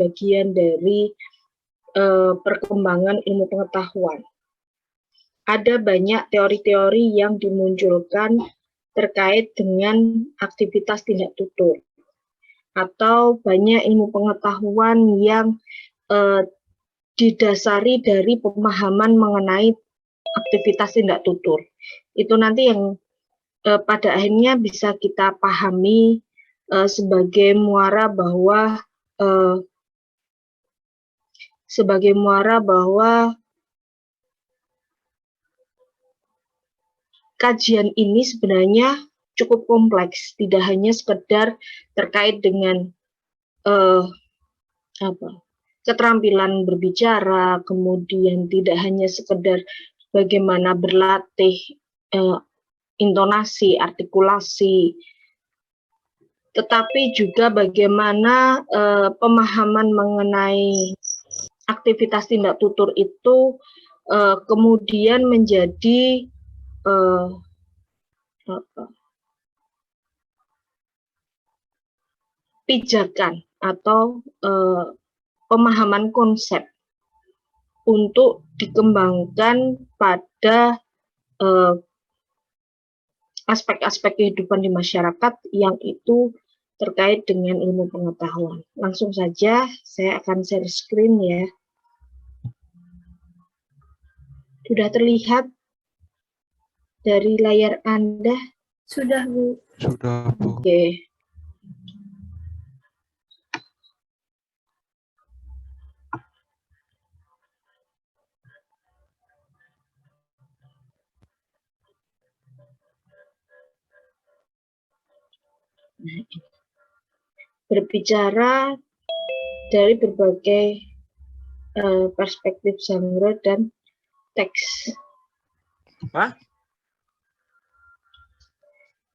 bagian dari perkembangan ilmu pengetahuan. Ada banyak teori-teori yang dimunculkan terkait dengan aktivitas tindak tutur, atau banyak ilmu pengetahuan yang didasari dari pemahaman mengenai aktivitas tindak tutur. Itu nanti yang pada akhirnya bisa kita pahami sebagai muara bahwa kajian ini sebenarnya cukup kompleks, tidak hanya sekedar terkait dengan keterampilan berbicara, kemudian tidak hanya sekedar bagaimana berlatih intonasi, artikulasi, tetapi juga bagaimana pemahaman mengenai aktivitas tindak tutur itu kemudian menjadi pijakan atau pemahaman konsep untuk dikembangkan pada aspek-aspek kehidupan di masyarakat yang itu terkait dengan ilmu pengetahuan. Langsung saja saya akan share screen ya. Sudah terlihat dari layar Anda? Sudah, Bu. Sudah, Bu. Oke. Berbicara dari berbagai perspektif genre dan teks.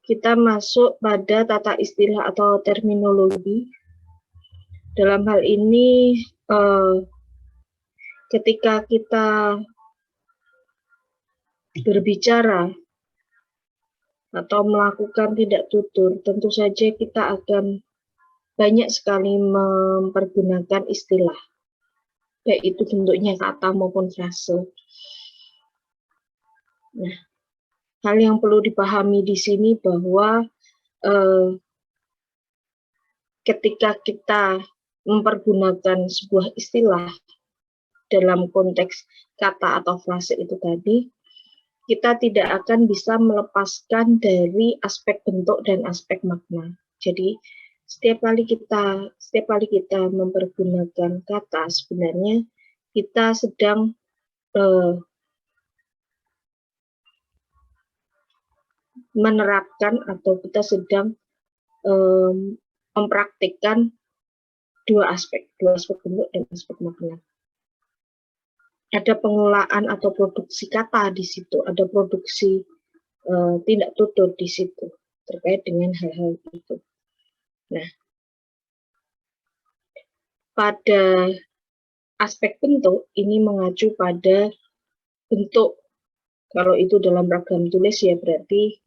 Kita masuk pada tata istilah atau terminologi. Dalam hal ini, ketika kita berbicara atau melakukan tindak tutur, tentu saja kita akan banyak sekali mempergunakan istilah, baik itu bentuknya kata maupun frase. Nah, hal yang perlu dipahami di sini bahwa ketika kita mempergunakan sebuah istilah dalam konteks kata atau frase itu tadi, kita tidak akan bisa melepaskan dari aspek bentuk dan aspek makna. Jadi setiap kali kita mempergunakan kata, sebenarnya kita sedang menerapkan atau kita sedang mempraktikkan dua aspek bentuk dan aspek makna. Ada pengolahan atau produksi kata di situ, ada produksi tindak tutur di situ terkait dengan hal-hal itu. Nah, pada aspek bentuk ini mengacu pada bentuk. Kalau itu dalam ragam tulis ya berarti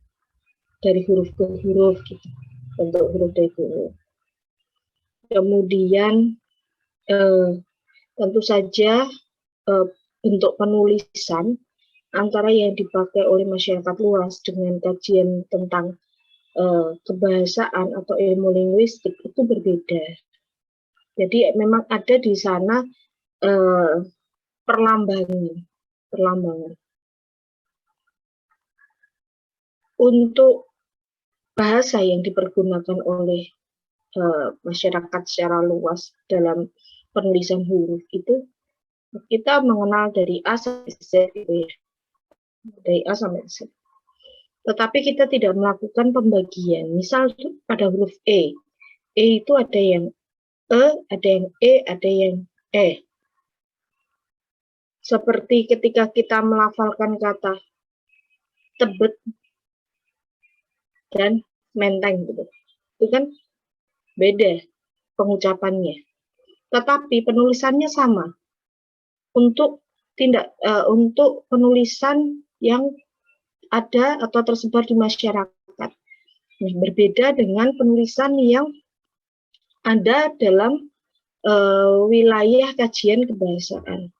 dari huruf ke huruf gitu, bentuk huruf dari huruf. Kemudian tentu saja bentuk penulisan antara yang dipakai oleh masyarakat luas dengan kajian tentang kebahasaan atau ilmu linguistik itu berbeda. Jadi memang ada di sana perlambangan. Untuk bahasa yang dipergunakan oleh masyarakat secara luas dalam penulisan huruf itu, kita mengenal dari A sampai Z, dari A sampai Z. Tetapi kita tidak melakukan pembagian. Misal pada huruf E itu ada yang E, ada yang E, ada yang E. Seperti ketika kita melafalkan kata tebet dan menteng gitu. Itu kan beda pengucapannya. Tetapi penulisannya sama. Untuk penulisan yang ada atau tersebar di masyarakat. Nah, berbeda dengan penulisan yang ada dalam wilayah kajian kebahasaan.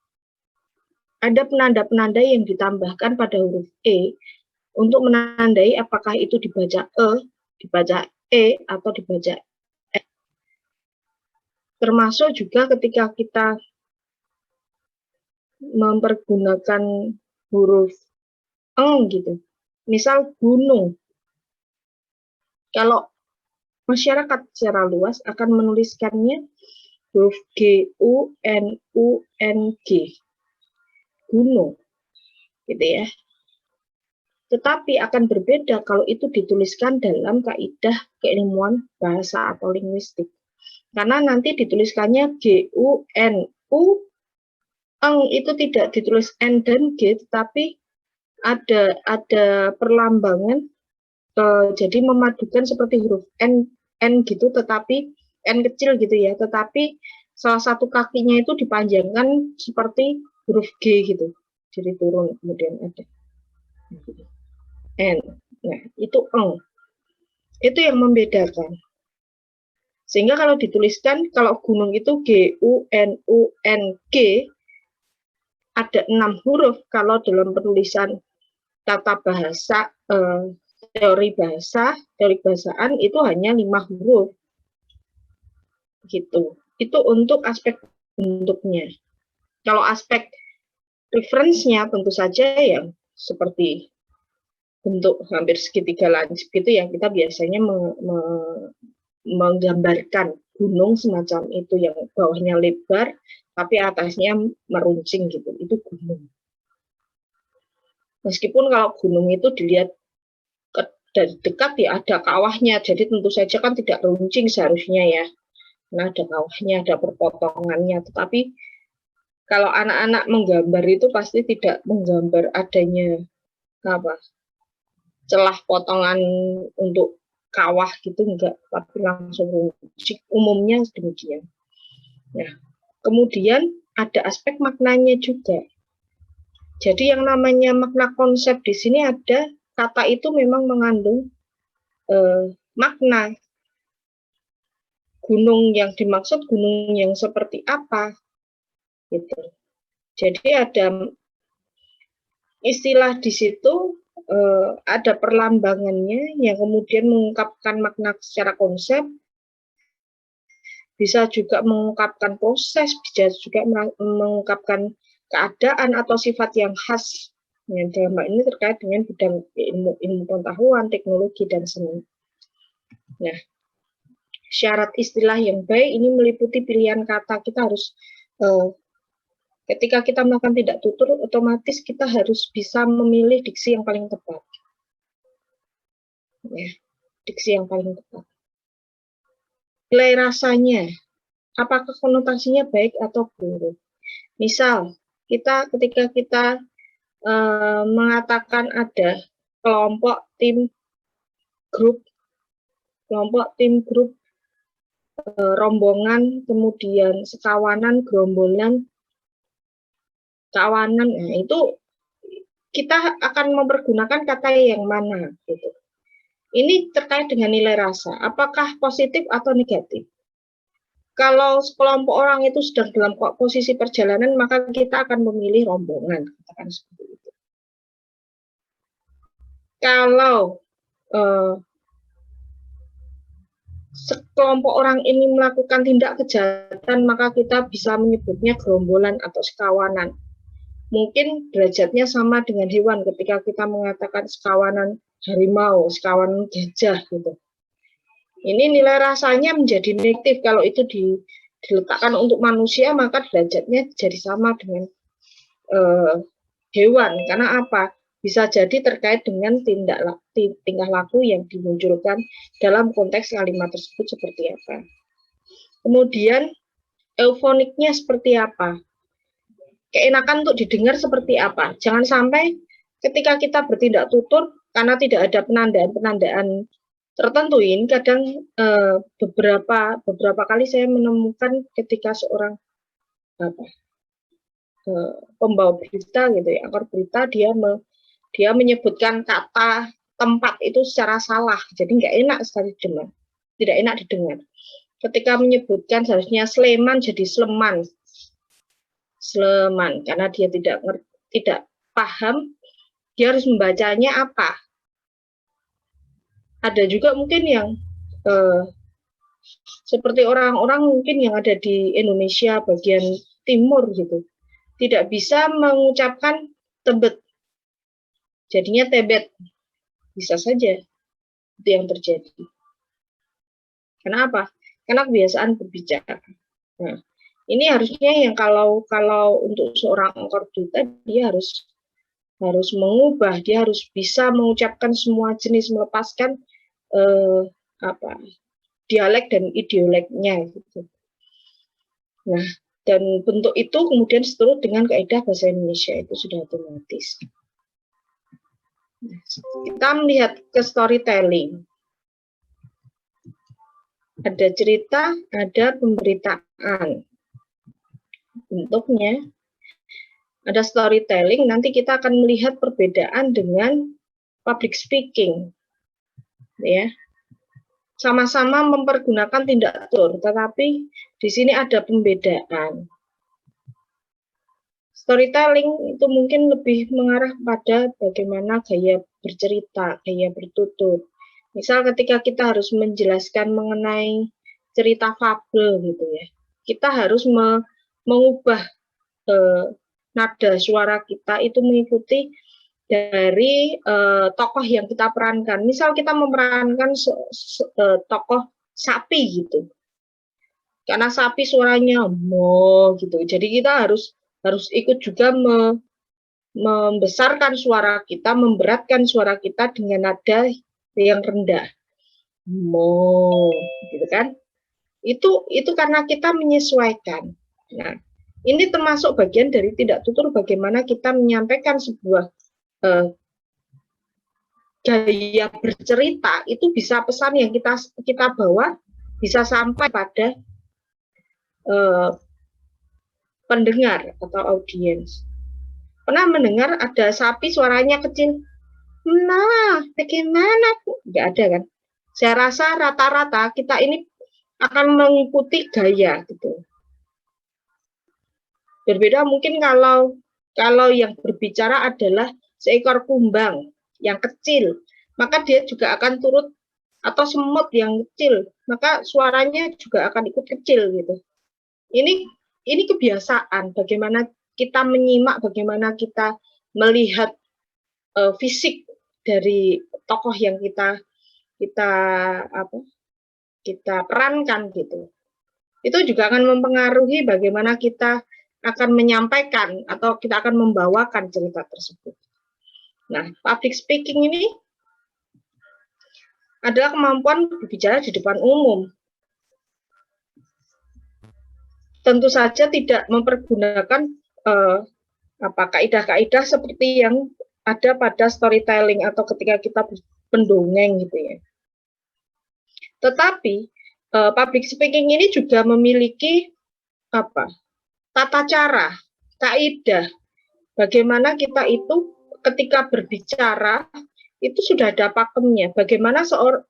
Ada penanda-penanda yang ditambahkan pada huruf E untuk menandai apakah itu dibaca dibaca E, atau dibaca E. Termasuk juga ketika kita mempergunakan huruf eng gitu. Misal gunung. Kalau masyarakat secara luas akan menuliskannya huruf G-U-N-U-N-G. Gunung. Gitu ya. Tetapi akan berbeda kalau itu dituliskan dalam kaidah keilmuan bahasa atau linguistik. Karena nanti dituliskannya G-U-N-U, eng itu tidak ditulis N dan G, tetapi ada perlambangan, jadi memadukan seperti huruf N gitu, tetapi N kecil gitu ya, tetapi salah satu kakinya itu dipanjangkan seperti huruf G gitu, jadi turun kemudian ada N. Nah, itu eng. Itu yang membedakan. Sehingga kalau dituliskan, kalau gunung itu G-U-N-U-N-G, ada 6 huruf. Kalau dalam penulisan tata bahasa, teori bahasaan itu hanya 5 huruf. Gitu. Itu untuk aspek bentuknya. Kalau aspek referensinya tentu saja yang seperti bentuk hampir segitiga lancip gitu yang kita biasanya menggambarkan gunung semacam itu yang bawahnya lebar tapi atasnya meruncing gitu, itu gunung. Meskipun kalau gunung itu dilihat dari dekat ya ada kawahnya, jadi tentu saja kan tidak runcing seharusnya ya. Nah, ada kawahnya, ada perpotongannya, tetapi kalau anak-anak menggambar itu pasti tidak menggambar adanya celah potongan untuk kawah gitu, enggak, tapi langsung runcing, umumnya demikian. Nah, kemudian ada aspek maknanya juga. Jadi yang namanya makna konsep di sini ada, kata itu memang mengandung makna. Gunung yang dimaksud gunung yang seperti apa, gitu. Jadi ada istilah di situ, ada perlambangannya yang kemudian mengungkapkan makna secara konsep, bisa juga mengungkapkan proses, bisa juga mengungkapkan keadaan atau sifat yang khas. Yang dalam hal ini terkait dengan bidang ilmu pengetahuan, teknologi, dan seni. Nah, syarat istilah yang baik ini meliputi pilihan kata. Kita harus ketika kita melakukan tidak tutur, otomatis kita harus bisa memilih diksi yang paling tepat. Ya, diksi yang paling tepat. Nilai rasanya, apakah konotasinya baik atau buruk? Misal, ketika kita mengatakan ada kelompok tim grup, rombongan, kemudian sekawanan, gerombolan, kawanan, nah itu kita akan mempergunakan kata yang mana gitu. Ini terkait dengan nilai rasa, apakah positif atau negatif. Kalau sekelompok orang itu sedang dalam posisi perjalanan, maka kita akan memilih rombongan, katakan seperti itu. Kalau sekelompok orang ini melakukan tindak kejahatan, maka kita bisa menyebutnya gerombolan atau sekawanan. Mungkin derajatnya sama dengan hewan ketika kita mengatakan sekawanan harimau, sekawanan gajah gitu. Ini nilai rasanya menjadi negatif. Kalau itu diletakkan untuk manusia, maka derajatnya jadi sama dengan hewan. Karena apa? Bisa jadi terkait dengan tingkah laku yang dimunculkan dalam konteks kalimat tersebut seperti apa. Kemudian eufoniknya seperti apa? Keenakan untuk didengar seperti apa? Jangan sampai ketika kita bertindak tutur karena tidak ada penandaan tertentu, ini kadang beberapa kali saya menemukan ketika seorang pembawa berita gitu ya, aktor berita, dia menyebutkan kata tempat itu secara salah, jadi nggak enak sekali didengar, tidak enak didengar. ketika menyebutkan seharusnya Sleman jadi Sleman. Sleman, karena dia tidak paham, dia harus membacanya apa. Ada juga mungkin yang seperti orang-orang mungkin yang ada di Indonesia bagian timur gitu, tidak bisa mengucapkan Tebet, jadinya Tebet, bisa saja itu yang terjadi. Kenapa? Karena kebiasaan berbicara. Nah, ini harusnya yang kalau untuk seorang korduta dia harus mengubah, dia harus bisa mengucapkan semua jenis, melepaskan dialek dan idioleknya gitu. Nah, dan bentuk itu kemudian seturut dengan kaidah bahasa Indonesia, itu sudah otomatis. Nah, kita melihat ke storytelling. Ada cerita, ada pemberitaan. Bentuknya ada storytelling, nanti kita akan melihat perbedaan dengan public speaking. Ya. Sama-sama mempergunakan tindak tutur, tetapi di sini ada pembedaan. Storytelling itu mungkin lebih mengarah pada bagaimana gaya bercerita, gaya bertutur. Misal ketika kita harus menjelaskan mengenai cerita fabel gitu ya, kita harus mengubah nada suara kita itu mengikuti dari tokoh yang kita perankan. Misal kita memerankan tokoh sapi gitu, karena sapi suaranya mo gitu, jadi kita harus ikut juga membesarkan suara kita, memberatkan suara kita dengan nada yang rendah. Mo, gitu kan? Itu karena kita menyesuaikan. Nah, ini termasuk bagian dari tindak tutur bagaimana kita menyampaikan sebuah gaya bercerita, itu bisa pesan yang kita bawa bisa sampai pada pendengar atau audiens. Pernah mendengar ada sapi suaranya kecil? Nah, bagaimana? Nggak ada kan? Saya rasa rata-rata kita ini akan mengikuti gaya gitu. Berbeda mungkin kalau yang berbicara adalah seekor kumbang yang kecil, maka dia juga akan turut, atau semut yang kecil, maka suaranya juga akan ikut kecil gitu. Ini kebiasaan, bagaimana kita menyimak, bagaimana kita melihat fisik dari tokoh yang kita perankan gitu. Itu juga akan mempengaruhi bagaimana kita akan menyampaikan atau kita akan membawakan cerita tersebut. Nah, public speaking ini adalah kemampuan berbicara di depan umum. Tentu saja tidak mempergunakan kaidah-kaidah seperti yang ada pada storytelling atau ketika kita pendongeng gitu ya. Tetapi public speaking ini juga memiliki tata cara, kaidah, bagaimana kita itu ketika berbicara itu sudah ada pakemnya. Bagaimana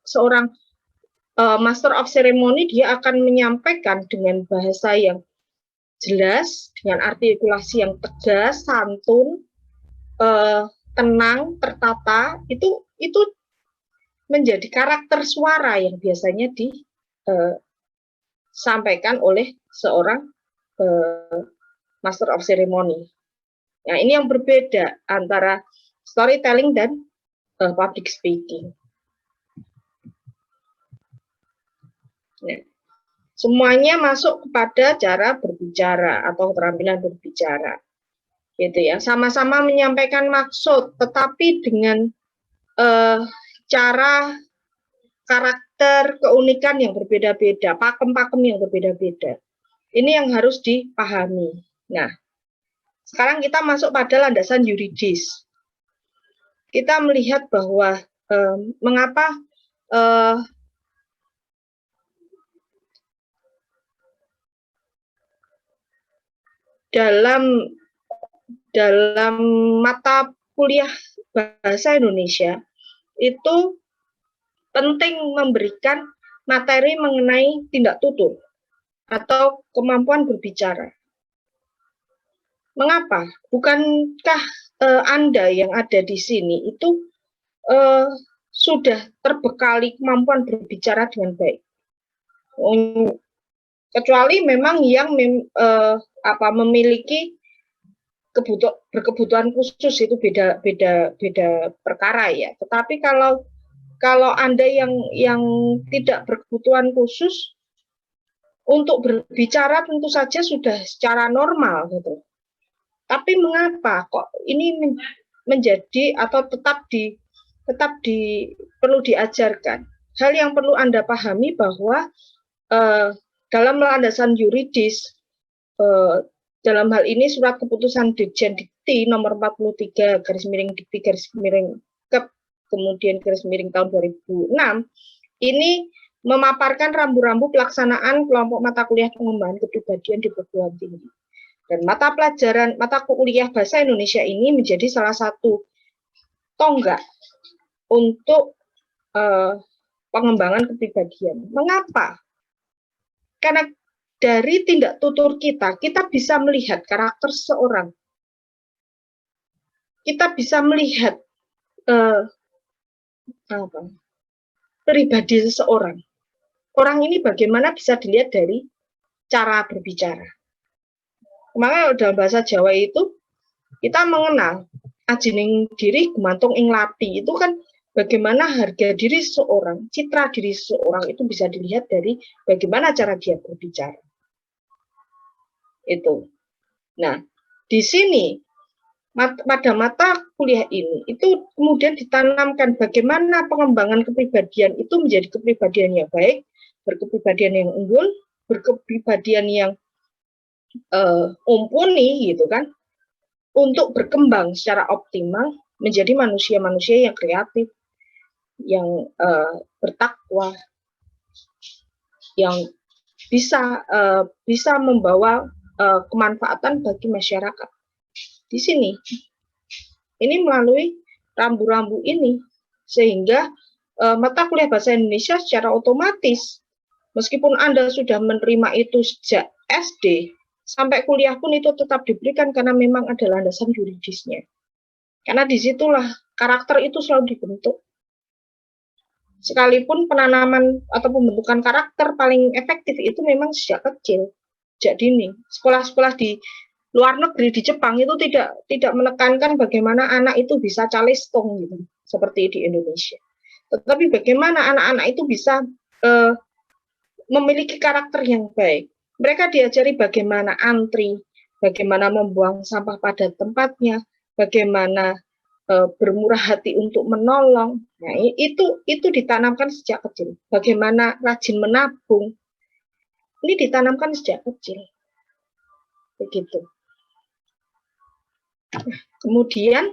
seorang master of ceremony dia akan menyampaikan dengan bahasa yang jelas, dengan artikulasi yang tegas, santun, tenang, tertata, itu menjadi karakter suara yang biasanya disampaikan oleh seorang master of ceremony. Nah, ini yang berbeda antara storytelling dan public speaking. Nah, semuanya masuk kepada cara berbicara atau keterampilan berbicara, gitu ya. Sama-sama menyampaikan maksud, tetapi dengan cara, karakter, keunikan yang berbeda-beda, pakem-pakem yang berbeda-beda. Ini yang harus dipahami. Nah, sekarang kita masuk pada landasan yuridis. Kita melihat bahwa mengapa dalam mata kuliah bahasa Indonesia itu penting memberikan materi mengenai tindak tutur atau kemampuan berbicara. Mengapa? Bukankah Anda yang ada di sini itu sudah terbekali kemampuan berbicara dengan baik? Kecuali memang yang memiliki berkebutuhan khusus, itu beda perkara ya. Tetapi kalau Anda yang tidak berkebutuhan khusus, untuk berbicara tentu saja sudah secara normal gitu. Tapi mengapa kok ini menjadi atau tetap perlu diajarkan? Hal yang perlu Anda pahami bahwa dalam landasan yuridis, dalam hal ini surat keputusan Dirjen Dikti nomor 43 /Dikti /Kep kemudian /tahun 2006 ini memaparkan rambu-rambu pelaksanaan kelompok mata kuliah pengembangan kepribadian di perguruan tinggi. Dan mata kuliah bahasa Indonesia ini menjadi salah satu tonggak untuk pengembangan kepribadian. Mengapa? Karena dari tindak tutur kita bisa melihat karakter seseorang. Kita bisa melihat pribadi seseorang. Orang ini bagaimana bisa dilihat dari cara berbicara. Makanya dalam bahasa Jawa itu kita mengenal ajining diri gumantung ing lapi. Itu kan bagaimana harga diri seseorang, citra diri seseorang itu bisa dilihat dari bagaimana cara dia berbicara. Itu. Nah, di sini pada mata kuliah ini itu kemudian ditanamkan bagaimana pengembangan kepribadian itu menjadi kepribadian yang baik, berkepribadian yang unggul, berkepribadian yang mumpuni gitu kan, untuk berkembang secara optimal menjadi manusia-manusia yang kreatif, yang bertakwa, yang bisa membawa kemanfaatan bagi masyarakat. Di sini, ini melalui rambu-rambu ini, sehingga mata kuliah bahasa Indonesia secara otomatis, meskipun Anda sudah menerima itu sejak SD, sampai kuliah pun itu tetap diberikan karena memang ada landasan yuridisnya. Karena disitulah karakter itu selalu dibentuk. Sekalipun penanaman atau pembentukan karakter paling efektif itu memang sejak kecil, sejak dini. Sekolah-sekolah di luar negeri, di Jepang itu tidak menekankan bagaimana anak itu bisa calestong gitu, seperti di Indonesia. Tetapi bagaimana anak-anak itu bisa memiliki karakter yang baik. Mereka diajari bagaimana antri, bagaimana membuang sampah pada tempatnya, bagaimana bermurah hati untuk menolong. Nah, itu ditanamkan sejak kecil. Bagaimana rajin menabung, ini ditanamkan sejak kecil. Begitu. Kemudian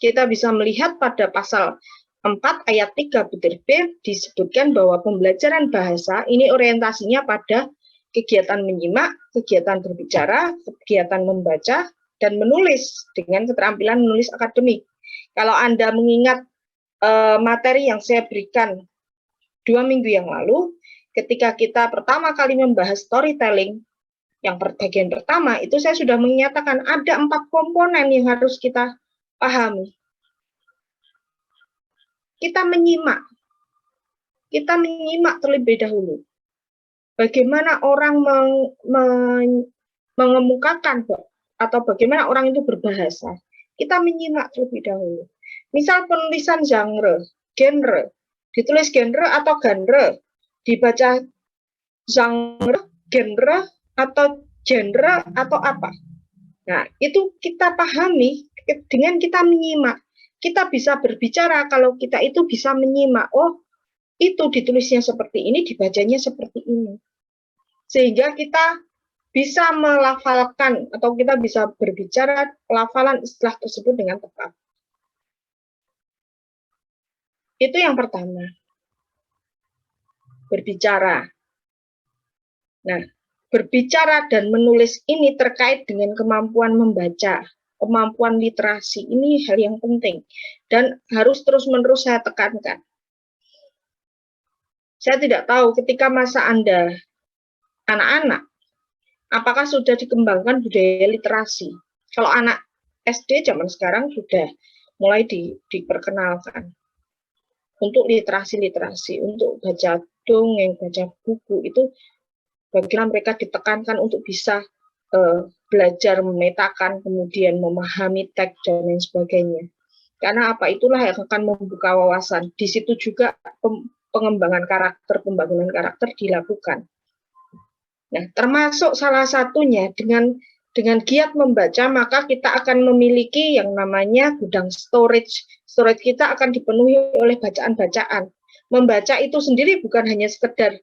kita bisa melihat pada pasal 4 ayat 3 butir B disebutkan bahwa pembelajaran bahasa ini orientasinya pada kegiatan menyimak, kegiatan berbicara, kegiatan membaca, dan menulis dengan keterampilan menulis akademik. Kalau Anda mengingat materi yang saya berikan 2 minggu yang lalu, ketika kita pertama kali membahas storytelling, yang bagian pertama itu saya sudah menyatakan ada 4 komponen yang harus kita pahami. Kita menyimak terlebih dahulu. Bagaimana orang mengemukakan atau bagaimana orang itu berbahasa. Kita menyimak terlebih dahulu. Misal penulisan genre, ditulis genre atau genre, dibaca genre, genre, atau genre, atau apa. Nah, itu kita pahami dengan kita menyimak. Kita bisa berbicara kalau kita itu bisa menyimak. Oh, itu ditulisnya seperti ini, dibacanya seperti ini. Sehingga kita bisa melafalkan atau kita bisa berbicara pelafalan istilah tersebut dengan tepat. Itu yang pertama. Berbicara. Nah, berbicara dan menulis ini terkait dengan kemampuan membaca, kemampuan literasi. Ini hal yang penting dan harus terus-menerus saya tekankan. Saya tidak tahu ketika masa Anda anak-anak, apakah sudah dikembangkan budaya literasi. Kalau anak SD zaman sekarang sudah mulai diperkenalkan untuk literasi-literasi, untuk baca dongeng, baca buku, itu bagaimana mereka ditekankan untuk bisa belajar memetakan, kemudian memahami teks dan lain sebagainya. Karena apa? Itulah yang akan membuka wawasan. Di situ juga pengembangan karakter, pembangunan karakter dilakukan. Nah, termasuk salah satunya dengan giat membaca, maka kita akan memiliki yang namanya gudang storage. Storage kita akan dipenuhi oleh bacaan-bacaan. Membaca itu sendiri bukan hanya sekedar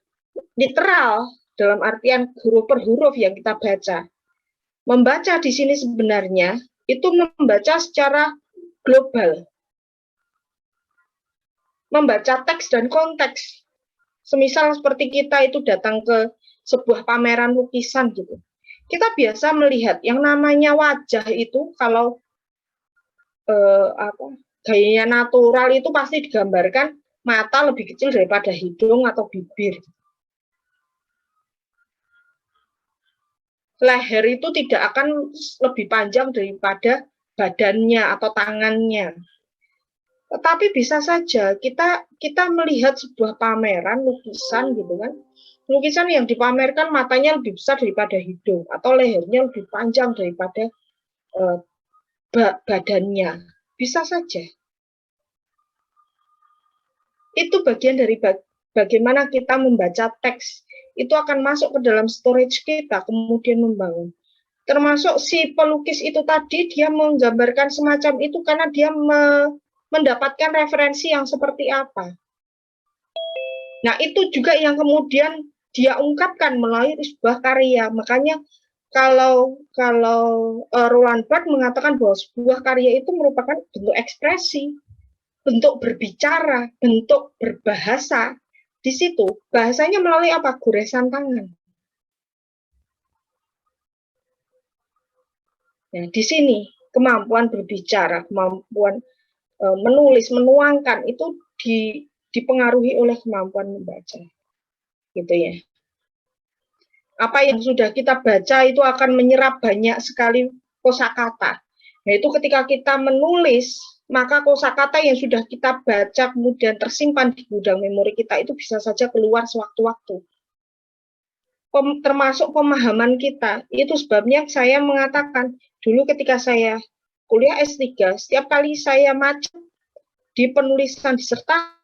literal dalam artian huruf per huruf yang kita baca. Membaca di sini sebenarnya itu membaca secara global. Membaca teks dan konteks. Semisal seperti kita itu datang ke sebuah pameran lukisan gitu. Kita biasa melihat yang namanya wajah itu kalau gayanya natural itu pasti digambarkan mata lebih kecil daripada hidung atau bibir. Leher itu tidak akan lebih panjang daripada badannya atau tangannya. Tetapi bisa saja kita melihat sebuah pameran lukisan gitu kan. Lukisan yang dipamerkan matanya lebih besar daripada hidung atau lehernya lebih panjang daripada badannya. Bisa saja. Itu bagian dari bagaimana kita membaca teks. Itu akan masuk ke dalam storage kita, kemudian membangun. Termasuk si pelukis itu tadi, dia menggambarkan semacam itu karena dia mendapatkan referensi yang seperti apa. Nah, itu juga yang kemudian dia ungkapkan melalui sebuah karya. Makanya kalau Roland Barthes mengatakan bahwa sebuah karya itu merupakan bentuk ekspresi, bentuk berbicara, bentuk berbahasa. Di situ bahasanya melalui apa? Goresan tangan. Nah, di sini kemampuan berbicara, kemampuan menulis, menuangkan itu dipengaruhi oleh kemampuan membaca. Gitu ya. Apa yang sudah kita baca itu akan menyerap banyak sekali kosakata. Nah, itu ketika kita menulis, maka kosakata yang sudah kita baca kemudian tersimpan di gudang memori kita itu bisa saja keluar sewaktu-waktu. Termasuk pemahaman kita. Itu sebabnya saya mengatakan, dulu ketika saya kuliah S3, setiap kali saya macet di penulisan disertasi,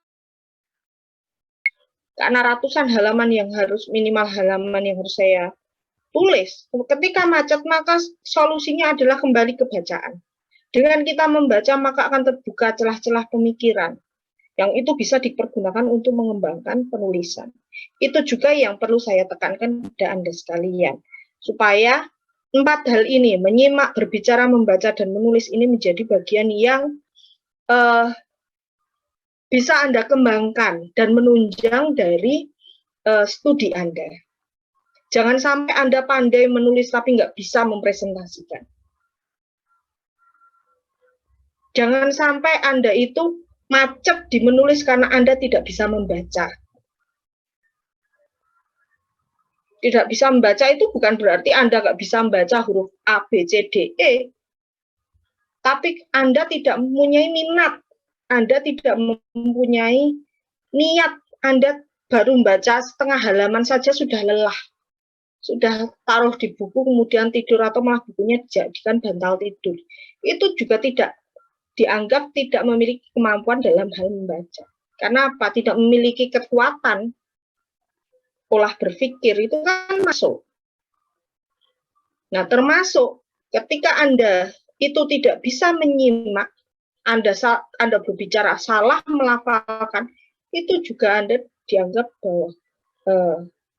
karena ratusan halaman yang harus, minimal halaman yang harus saya tulis. Ketika macet, maka solusinya adalah kembali ke bacaan. Dengan kita membaca, maka akan terbuka celah-celah pemikiran yang itu bisa dipergunakan untuk mengembangkan penulisan. Itu juga yang perlu saya tekankan kepada Anda sekalian, supaya 4 hal ini, menyimak, berbicara, membaca, dan menulis ini menjadi bagian yang bisa Anda kembangkan dan menunjang dari studi Anda. Jangan sampai Anda pandai menulis tapi nggak bisa mempresentasikan. Jangan sampai Anda itu macet di menulis karena Anda tidak bisa membaca. Tidak bisa membaca itu bukan berarti Anda nggak bisa membaca huruf A, B, C, D, E. Tapi Anda tidak mempunyai minat. Anda tidak mempunyai niat. Anda baru membaca setengah halaman saja sudah lelah. Sudah taruh di buku kemudian tidur atau malah bukunya dijadikan bantal tidur. Itu juga tidak dianggap tidak memiliki kemampuan dalam hal membaca. Karena apa? Tidak memiliki kekuatan pola berpikir itu kan masuk. Nah, termasuk ketika Anda itu tidak bisa menyimak, Anda berbicara salah melafalkan, itu juga Anda dianggap bahwa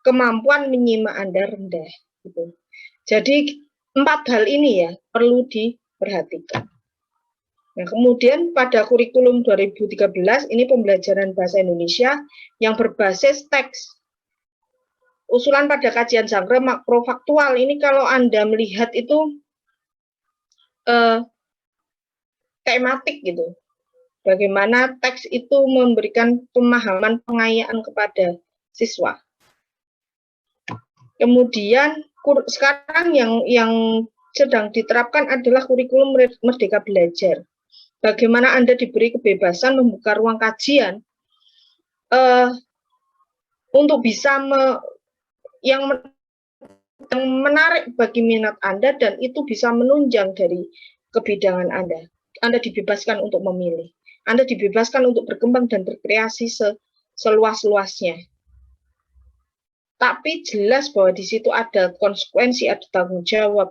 kemampuan menyimak Anda rendah. Gitu. Jadi 4 hal ini ya perlu diperhatikan. Nah, kemudian pada kurikulum 2013 ini pembelajaran bahasa Indonesia yang berbasis teks. Usulan pada kajian genre makrofaktual ini kalau Anda melihat itu tematik gitu. Bagaimana teks itu memberikan pemahaman pengayaan kepada siswa. Kemudian sekarang yang sedang diterapkan adalah kurikulum Merdeka Belajar. Bagaimana Anda diberi kebebasan membuka ruang kajian untuk bisa yang menarik bagi minat Anda dan itu bisa menunjang dari kebidangan Anda. Anda dibebaskan untuk memilih. Anda dibebaskan untuk berkembang dan berkreasi seluas-luasnya. Tapi jelas bahwa di situ ada konsekuensi, ada tanggung jawab,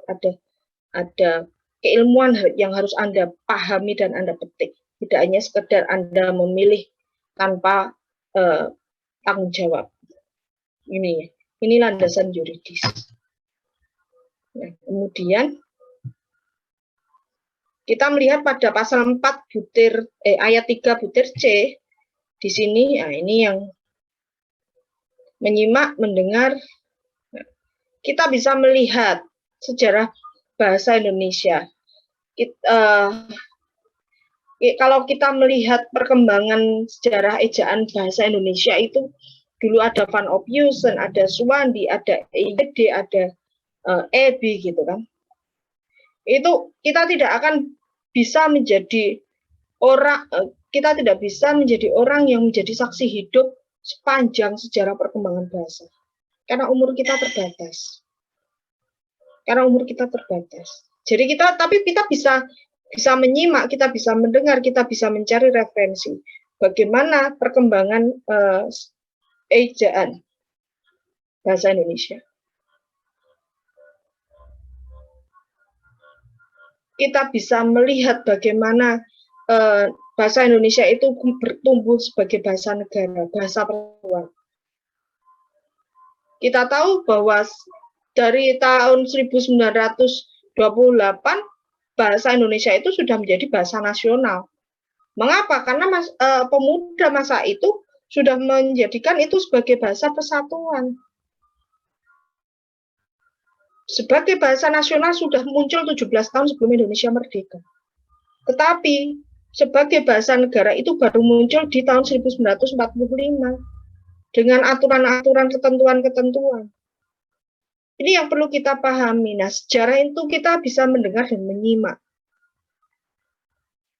ada keilmuan yang harus Anda pahami dan Anda petik. Tidak hanya sekedar Anda memilih tanpa tanggung jawab. Ini landasan yuridis. Nah, kemudian kita melihat pada pasal 4 ayat 3 butir C di sini. Nah, ini yang menyimak, mendengar, kita bisa melihat sejarah bahasa Indonesia. Kalau kita melihat perkembangan sejarah ejaan bahasa Indonesia itu dulu ada Van Ophuijsen, ada Suwandi, ada EYD, ada EBI gitu kan. Itu kita tidak akan bisa menjadi orang, kita tidak bisa menjadi orang yang menjadi saksi hidup sepanjang sejarah perkembangan bahasa. Karena umur kita terbatas. Jadi tapi kita bisa menyimak, kita bisa mendengar, kita bisa mencari referensi. Bagaimana perkembangan ejaan bahasa Indonesia. Kita bisa melihat bagaimana bahasa Indonesia itu bertumbuh sebagai bahasa negara, bahasa perempuan. Kita tahu bahwa dari tahun 1928 bahasa Indonesia itu sudah menjadi bahasa nasional. Mengapa? Karena pemuda masa itu sudah menjadikan itu sebagai bahasa persatuan. Sebagai bahasa nasional sudah muncul 17 tahun sebelum Indonesia merdeka. Tetapi sebagai bahasa negara itu baru muncul di tahun 1945 dengan aturan-aturan, ketentuan-ketentuan. Ini yang perlu kita pahami. Nah, sejarah itu kita bisa mendengar dan menyimak.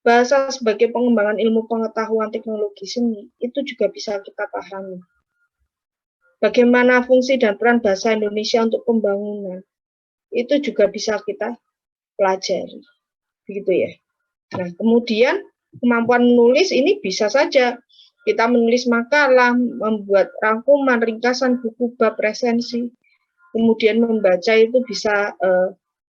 Bahasa sebagai pengembangan ilmu pengetahuan teknologi seni itu juga bisa kita pahami. Bagaimana fungsi dan peran bahasa Indonesia untuk pembangunan itu juga bisa kita pelajari, begitu ya. Nah, kemudian kemampuan menulis ini bisa saja kita menulis makalah, membuat rangkuman, ringkasan, buku bab, resensi. Kemudian membaca itu bisa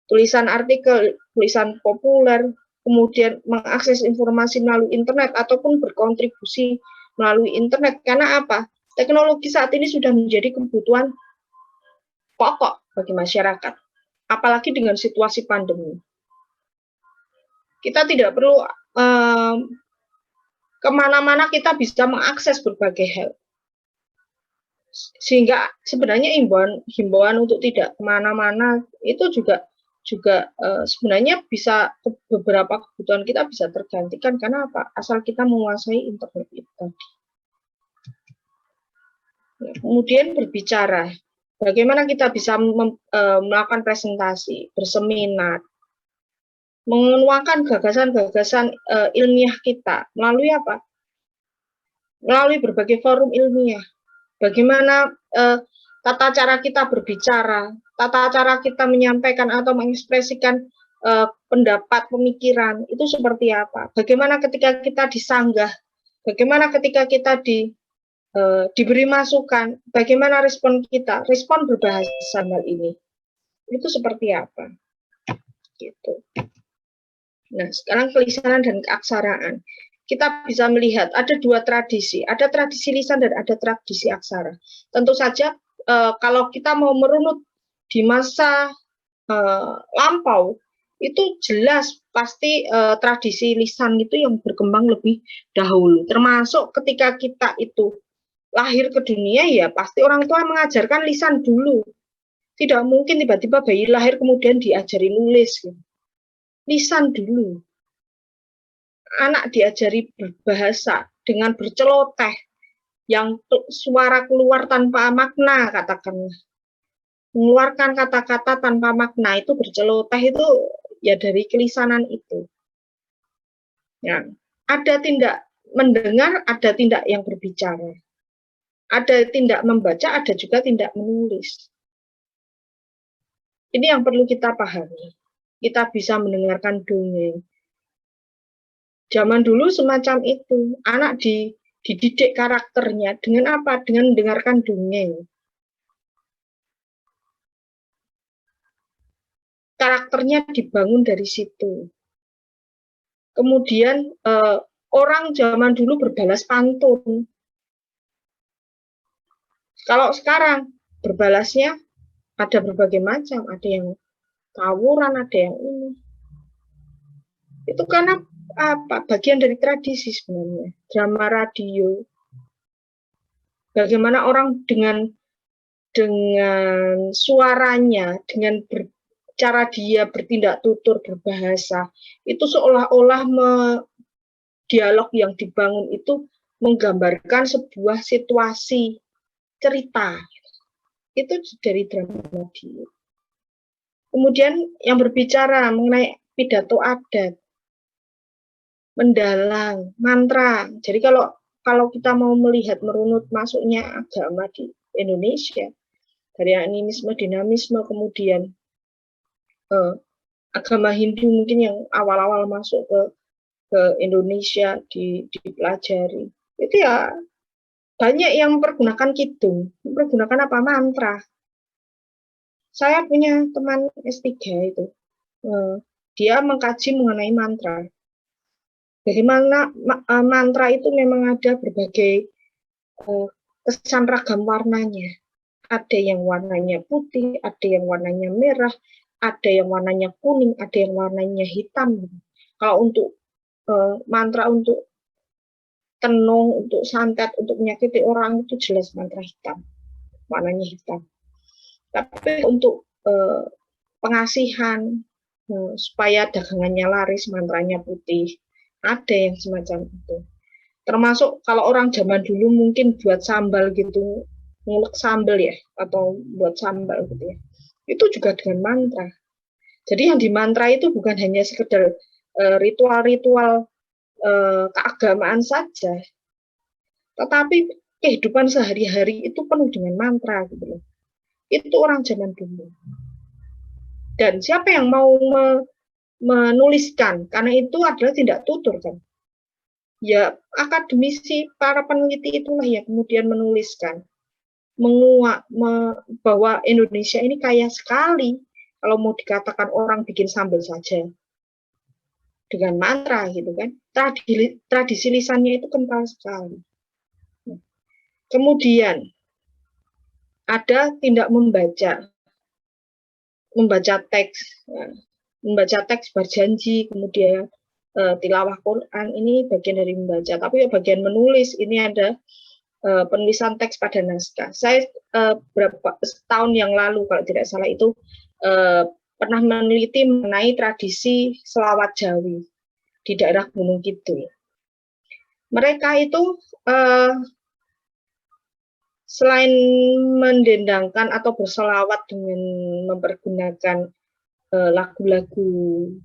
tulisan artikel, tulisan populer, kemudian mengakses informasi melalui internet ataupun berkontribusi melalui internet. Karena apa? Teknologi saat ini sudah menjadi kebutuhan pokok bagi masyarakat. Apalagi dengan situasi pandemi. Kita tidak perlu kemana-mana, kita bisa mengakses berbagai hal. Sehingga sebenarnya himbauan untuk tidak kemana-mana itu juga sebenarnya bisa beberapa kebutuhan kita bisa tergantikan karena apa? Asal kita menguasai internet itu tadi. Kemudian berbicara. Bagaimana kita bisa melakukan presentasi, berseminar, mengemukakan gagasan-gagasan ilmiah kita melalui apa? Melalui berbagai forum ilmiah. Bagaimana tata cara kita berbicara, tata cara kita menyampaikan atau mengekspresikan pendapat, pemikiran, itu seperti apa? Bagaimana ketika kita disanggah? Bagaimana ketika kita diberi masukan, bagaimana respon kita, respon berbahasa hal ini, itu seperti apa, gitu. Nah, sekarang kelisanan dan keaksaraan, kita bisa melihat ada dua tradisi, ada tradisi lisan dan ada tradisi aksara. Tentu saja kalau kita mau merunut di masa lampau, itu jelas pasti tradisi lisan itu yang berkembang lebih dahulu, termasuk ketika kita itu lahir ke dunia, ya pasti orang tua mengajarkan lisan dulu. Tidak mungkin tiba-tiba bayi lahir kemudian diajari nulis. Lisan dulu. Anak diajari berbahasa dengan berceloteh. yang suara keluar tanpa makna, katakanlah. Mengeluarkan kata-kata tanpa makna itu berceloteh itu ya dari kelisanan itu. Ya, ada tindak mendengar, ada tindak yang berbicara. Ada tindak membaca, ada juga tindak menulis. Ini yang perlu kita pahami. Kita bisa mendengarkan dongeng. Zaman dulu semacam itu. Anak dididik karakternya dengan apa? Dengan mendengarkan dongeng. Karakternya dibangun dari situ. Kemudian orang zaman dulu berbalas pantun. Kalau sekarang berbalasnya ada berbagai macam, ada yang tawuran, ada yang ini. Itu karena apa? Bagian dari tradisi sebenarnya. Drama radio. Bagaimana orang dengan suaranya, dengan cara dia bertindak tutur, berbahasa, itu seolah-olah dialog yang dibangun itu menggambarkan sebuah situasi cerita. Itu dari drama radio. Kemudian yang berbicara mengenai pidato adat, mendalang, mantra. Jadi kalau kita mau melihat merunut masuknya agama di Indonesia, dari animisme, dinamisme, kemudian agama Hindu mungkin yang awal-awal masuk ke Indonesia dipelajari. Itu ya banyak yang mempergunakan kidung, mempergunakan apa? Mantra. Saya punya teman S3 itu, dia mengkaji mengenai mantra. Bagaimana mantra itu memang ada berbagai kesan ragam warnanya. Ada yang warnanya putih, ada yang warnanya merah, ada yang warnanya kuning, ada yang warnanya hitam. Kalau untuk mantra untuk tenung, untuk santet, untuk menyakiti orang itu jelas mantra hitam, warnanya hitam. Tapi untuk pengasihan, supaya dagangannya laris, mantranya putih. Ada yang semacam itu. Termasuk kalau orang zaman dulu mungkin buat sambal gitu, ngulek sambal ya, atau buat sambal gitu ya. Itu juga dengan mantra. Jadi yang di mantra itu bukan hanya sekedar ritual-ritual keagamaan saja, tetapi kehidupan sehari-hari itu penuh dengan mantra gitu loh. Itu orang zaman dulu. Dan siapa yang mau menuliskan? Karena itu adalah tindak tutur kan. Ya akademisi, para peneliti itulah yang kemudian menuliskan, menguak bahwa Indonesia ini kaya sekali. Kalau mau dikatakan orang bikin sambal saja dengan mantra gitu kan, tradisi lisannya itu kental sekali. Kemudian ada tindak membaca teks berjanji, kemudian tilawah Quran, ini bagian dari membaca. Tapi bagian menulis ini ada penulisan teks pada naskah. Saya berapa tahun yang lalu kalau tidak salah itu pernah meneliti mengenai tradisi selawat Jawi di daerah Gunung Kidul. Mereka itu selain mendendangkan atau berselawat dengan mempergunakan lagu-lagu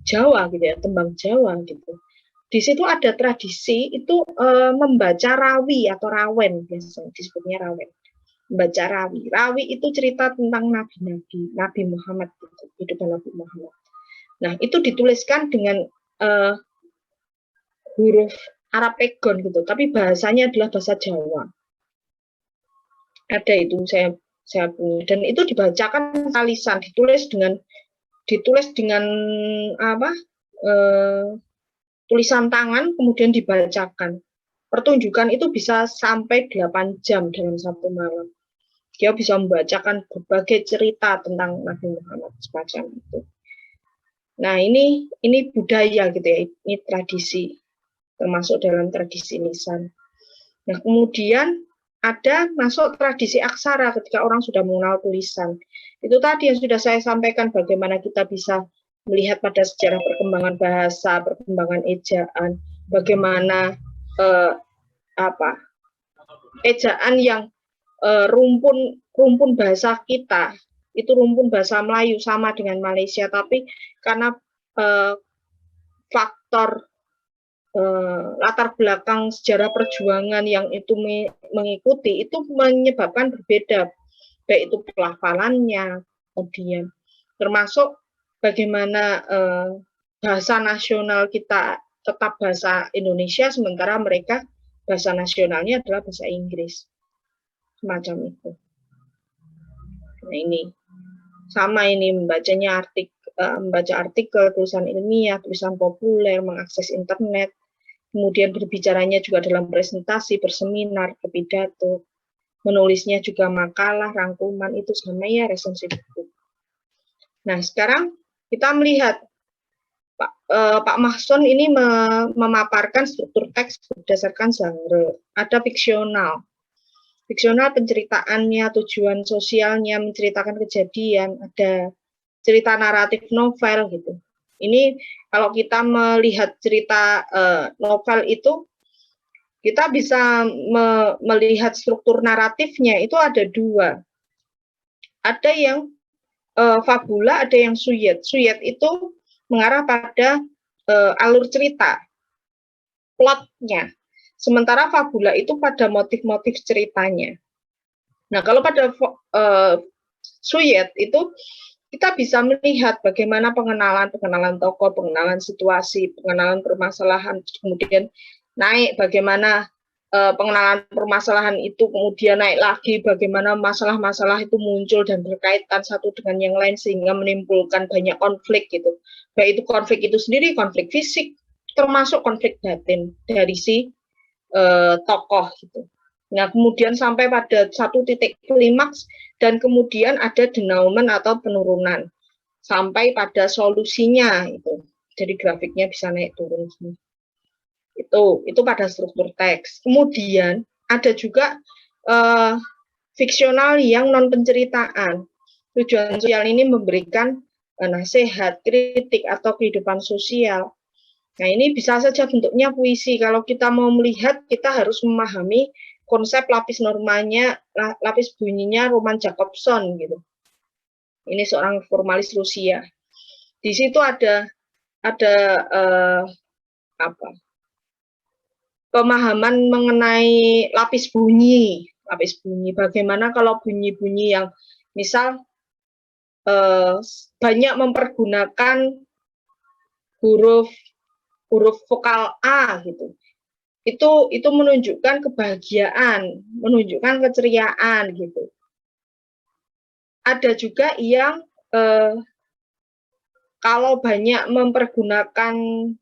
Jawa gitu ya, tembang Jawa gitu. Di situ ada tradisi itu membaca rawi atau rawen, biasanya disebutnya rawen. Membaca rawi. Rawi itu cerita tentang nabi-nabi, Nabi Muhammad, gitu, kehidupan Nabi Muhammad. Nah, itu dituliskan dengan huruf Arapegon gitu, tapi bahasanya adalah bahasa Jawa. Ada itu saya punya, dan itu dibacakan lisan, ditulis dengan apa? Tulisan tangan, kemudian dibacakan. Pertunjukan itu bisa sampai 8 jam dalam satu malam. Dia bisa membacakan berbagai cerita tentang Nabi Muhammad semacam itu. Nah, ini budaya gitu ya, ini tradisi, termasuk dalam tradisi lisan. Nah, kemudian ada masuk tradisi aksara ketika orang sudah mengenal tulisan. Itu tadi yang sudah saya sampaikan, bagaimana kita bisa melihat pada sejarah perkembangan bahasa, perkembangan ejaan, bagaimana ejaan yang rumpun bahasa kita itu rumpun bahasa Melayu sama dengan Malaysia, tapi karena faktor latar belakang sejarah perjuangan yang itu mengikuti itu menyebabkan berbeda, baik itu pelafalannya, kemudian termasuk bagaimana bahasa nasional kita tetap bahasa Indonesia, sementara mereka bahasa nasionalnya adalah bahasa Inggris, semacam itu. Nah ini sama, ini membaca artikel, tulisan ilmiah, tulisan populer, mengakses internet, kemudian berbicaranya juga dalam presentasi, berseminar, berpidato, menulisnya juga makalah, rangkuman, itu sama ya resensi buku. Nah sekarang kita melihat Pak Mahson ini memaparkan struktur teks berdasarkan genre. Ada fiksional penceritaannya, tujuan sosialnya, menceritakan kejadian, ada cerita naratif novel gitu. Ini kalau kita melihat cerita novel itu, kita bisa melihat struktur naratifnya itu ada dua. Ada yang fabula, ada yang suyet. Suyet itu mengarah pada alur cerita, plotnya. Sementara fabula itu pada motif-motif ceritanya. Nah, kalau pada suyet itu kita bisa melihat bagaimana pengenalan tokoh, pengenalan situasi, pengenalan permasalahan, kemudian naik bagaimana pengenalan permasalahan itu kemudian naik lagi, bagaimana masalah-masalah itu muncul dan berkaitan satu dengan yang lain sehingga menimbulkan banyak konflik gitu. Baik itu konflik itu sendiri, konflik fisik, termasuk konflik batin dari si tokoh gitu. Nah, kemudian sampai pada satu titik klimaks dan kemudian ada denouement atau penurunan sampai pada solusinya itu. Jadi grafiknya bisa naik turun semua. Itu pada struktur teks. Kemudian ada juga fiksional yang non penceritaan. Tujuan sosial ini memberikan nasihat, kritik atau kehidupan sosial. Nah, ini bisa saja bentuknya puisi. Kalau kita mau melihat, kita harus memahami konsep lapis normanya, lapis bunyinya Roman Jakobson gitu. Ini seorang formalis Rusia. Di situ ada pemahaman mengenai lapis bunyi. Bagaimana kalau bunyi-bunyi yang misal banyak mempergunakan huruf vokal A gitu. Itu menunjukkan kebahagiaan, menunjukkan keceriaan gitu. Ada juga yang kalau banyak mempergunakan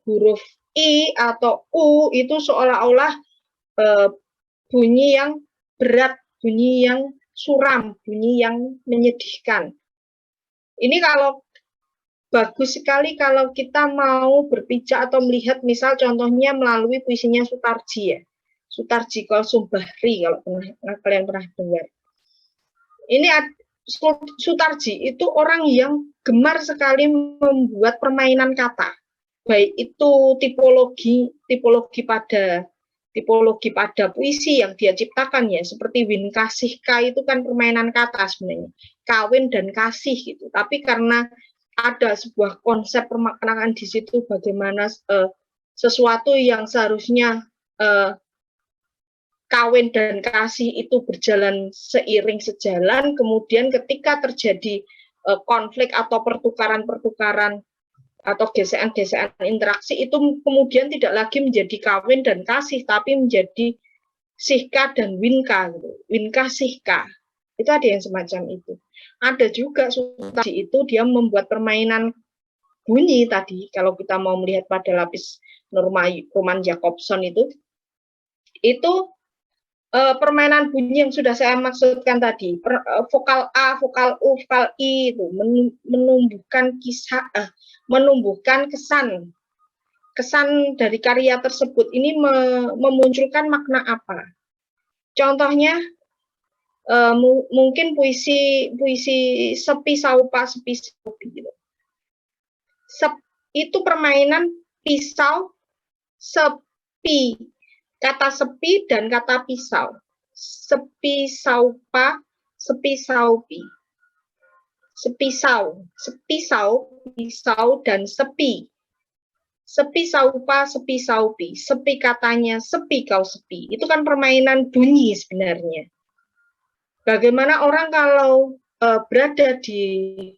huruf I atau U itu seolah-olah bunyi yang berat, bunyi yang suram, bunyi yang menyedihkan. Ini kalau bagus sekali kalau kita mau berpijak atau melihat misal contohnya melalui puisinya Sutarji ya. Sutarji Kalsumbahri kalau kalian pernah dengar. Ini Sutarji itu orang yang gemar sekali membuat permainan kata. Baik itu tipologi pada puisi yang dia ciptakan ya, seperti Win Kasih Ka itu kan permainan kata sebenarnya. Kawin dan kasih gitu. Tapi karena ada sebuah konsep permaknaan di situ bagaimana sesuatu yang seharusnya kawin dan kasih itu berjalan seiring sejalan, kemudian ketika terjadi konflik atau pertukaran atau gesekan-gesekan interaksi itu kemudian tidak lagi menjadi kawin dan kasih, tapi menjadi sihka dan winka, gitu. Winka sihka. Itu ada yang semacam itu. Ada juga Sutarji itu dia membuat permainan bunyi tadi, kalau kita mau melihat pada lapis Roman Jakobson itu permainan bunyi yang sudah saya maksudkan tadi, vokal A, vokal U, vokal I itu menumbuhkan kesan dari karya tersebut ini memunculkan makna apa? Contohnya mungkin puisi Sepi Saupa Sepi Saupi gitu. Itu permainan pisau, sepi, kata sepi dan kata pisau. sepi saupa, sepi saupi. Sepisau, sepisau, pisau, dan sepi. Sepi saupa, sepi saupi. Sepi katanya, sepi kau sepi. Itu kan permainan bunyi sebenarnya. Bagaimana orang kalau berada di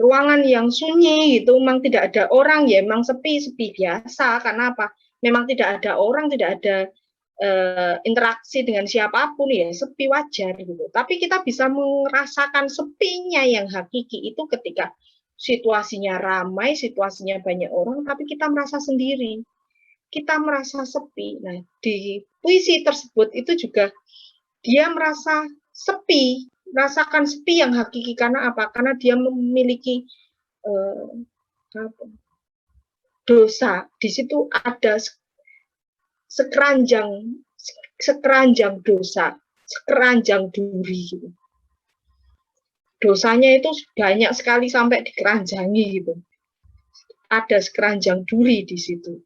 ruangan yang sunyi gitu, memang tidak ada orang, ya memang sepi biasa. Karena apa? Memang tidak ada orang, tidak ada interaksi dengan siapapun, ya sepi wajar gitu. Tapi kita bisa merasakan sepinya yang hakiki itu ketika situasinya ramai, situasinya banyak orang, tapi kita merasa sendiri, kita merasa sepi. Nah, di puisi tersebut itu juga dia merasa sepi, merasakan sepi yang hakiki. Karena apa? Karena dia memiliki dosa. Di situ ada sekeranjang dosa, sekeranjang duri gitu. Dosanya itu banyak sekali sampai dikeranjangi gitu. Ada sekeranjang duri di situ.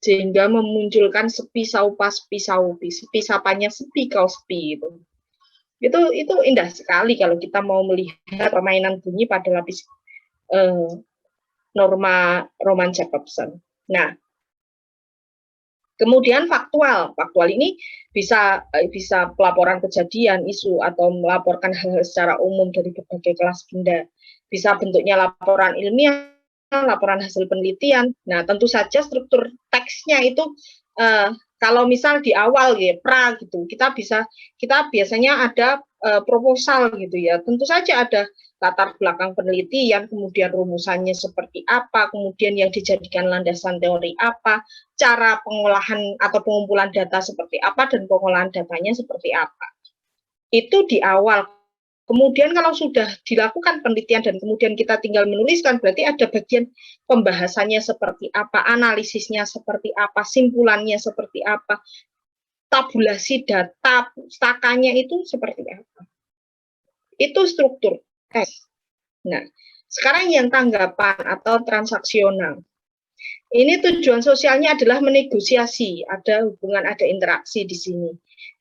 Sehingga memunculkan sepi saupa, sepi saupi, sepi sapanya sepi kau sepi gitu. Itu indah sekali kalau kita mau melihat permainan bunyi pada lapis norma Roman Jakobson. Nah, kemudian faktual ini bisa pelaporan kejadian, isu, atau melaporkan hal-hal secara umum dari berbagai kelas benda. Bisa bentuknya laporan ilmiah, laporan hasil penelitian. Nah, tentu saja struktur teksnya itu kalau misal di awal ya pra gitu, kita biasanya ada proposal gitu ya. Tentu saja ada latar belakang penelitian, kemudian rumusannya seperti apa, kemudian yang dijadikan landasan teori apa, cara pengolahan atau pengumpulan data seperti apa, dan pengolahan datanya seperti apa. Itu di awal. Kemudian kalau sudah dilakukan penelitian dan kemudian kita tinggal menuliskan, berarti ada bagian pembahasannya seperti apa, analisisnya seperti apa, simpulannya seperti apa, tabulasi data, pustakannya itu seperti apa. Itu struktur teks. Nah, sekarang yang tanggapan atau transaksional. Ini tujuan sosialnya adalah menegosiasi, ada hubungan, ada interaksi di sini.